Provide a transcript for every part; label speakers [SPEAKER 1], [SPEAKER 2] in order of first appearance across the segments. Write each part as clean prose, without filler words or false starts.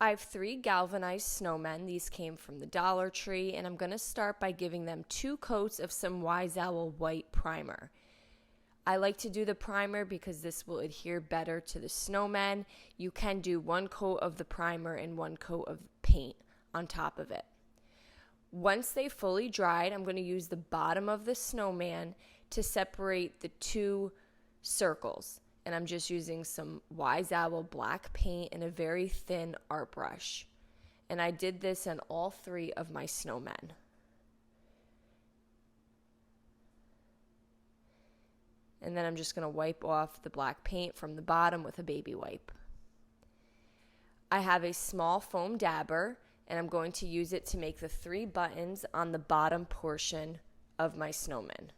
[SPEAKER 1] I have 3 galvanized snowmen. These came from the Dollar Tree, and I'm going to start by giving them 2 coats of some Wise Owl white primer. I like to do the primer because this will adhere better to the snowmen. You can do 1 coat of the primer and 1 coat of paint on top of it. Once they fully dried, I'm going to use the bottom of the snowman to separate the 2 circles. And I'm just using some Wise Owl black paint and a very thin art brush. And I did this on all 3 of my snowmen. And then I'm just going to wipe off the black paint from the bottom with a baby wipe. I have a small foam dabber, and I'm going to use it to make the 3 buttons on the bottom portion of my snowman.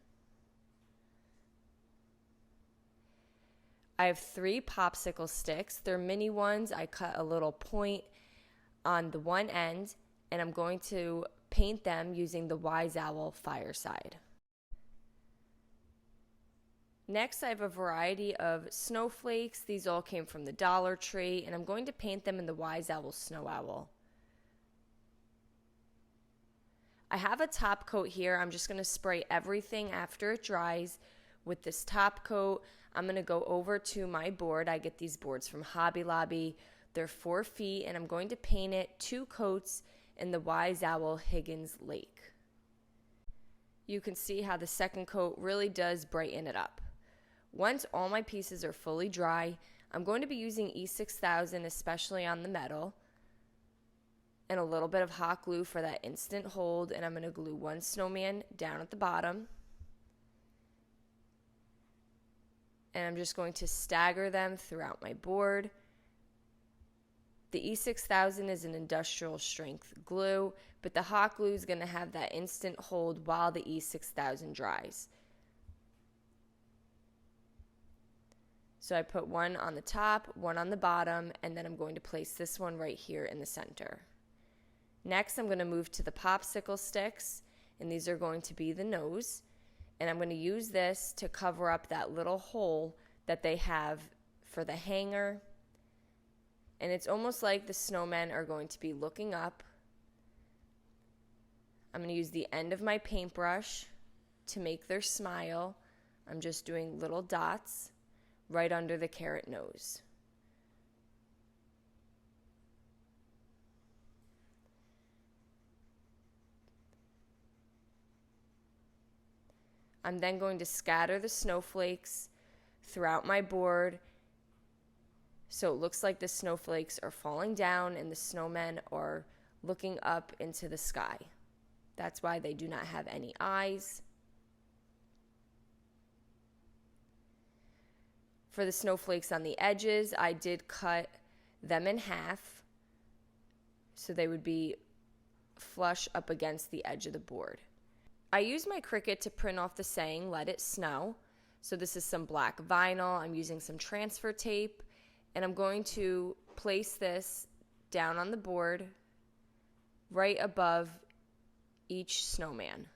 [SPEAKER 1] I have 3 popsicle sticks. They're mini ones. I cut a little point on the one end, and I'm going to paint them using the Wise Owl Fireside. Next, I have a variety of snowflakes. These all came from the Dollar Tree, and I'm going to paint them in the Wise Owl Snow Owl. I have a top coat here. I'm just going to spray everything after it dries with this top coat. I'm going to go over to my board. I get these boards from Hobby Lobby. They're 4 feet, and I'm going to paint it 2 coats in the Wise Owl Higgins Lake. You can see how the second coat really does brighten it up. Once all my pieces are fully dry, I'm going to be using E6000, especially on the metal, and a little bit of hot glue for that instant hold, and I'm going to glue 1 snowman down at the bottom. And I'm just going to stagger them throughout my board. The E6000 is an industrial strength glue, but the hot glue is going to have that instant hold while the E6000 dries. So I put 1 on the top, 1 on the bottom, and then I'm going to place this one right here in the center. Next, I'm going to move to the popsicle sticks, and these are going to be the nose. And I'm going to use this to cover up that little hole that they have for the hanger. And it's almost like the snowmen are going to be looking up. I'm going to use the end of my paintbrush to make their smile. I'm just doing little dots right under the carrot nose. I'm then going to scatter the snowflakes throughout my board so it looks like the snowflakes are falling down and the snowmen are looking up into the sky. That's why they do not have any eyes. For the snowflakes on the edges, I did cut them in half so they would be flush up against the edge of the board. I use my Cricut to print off the saying, "Let it snow." So this is some black vinyl. I'm using some transfer tape, and I'm going to place this down on the board right above each snowman.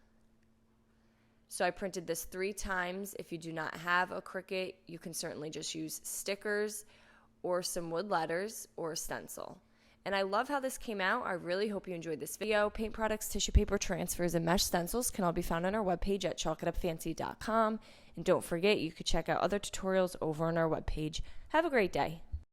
[SPEAKER 1] So I printed this 3 times. If you do not have a Cricut, you can certainly just use stickers or some wood letters or a stencil. And I love how this came out. I really hope you enjoyed this video. Paint products, tissue paper, transfers, and mesh stencils can all be found on our webpage at chalkitupfancy.com. And don't forget, you could check out other tutorials over on our webpage. Have a great day.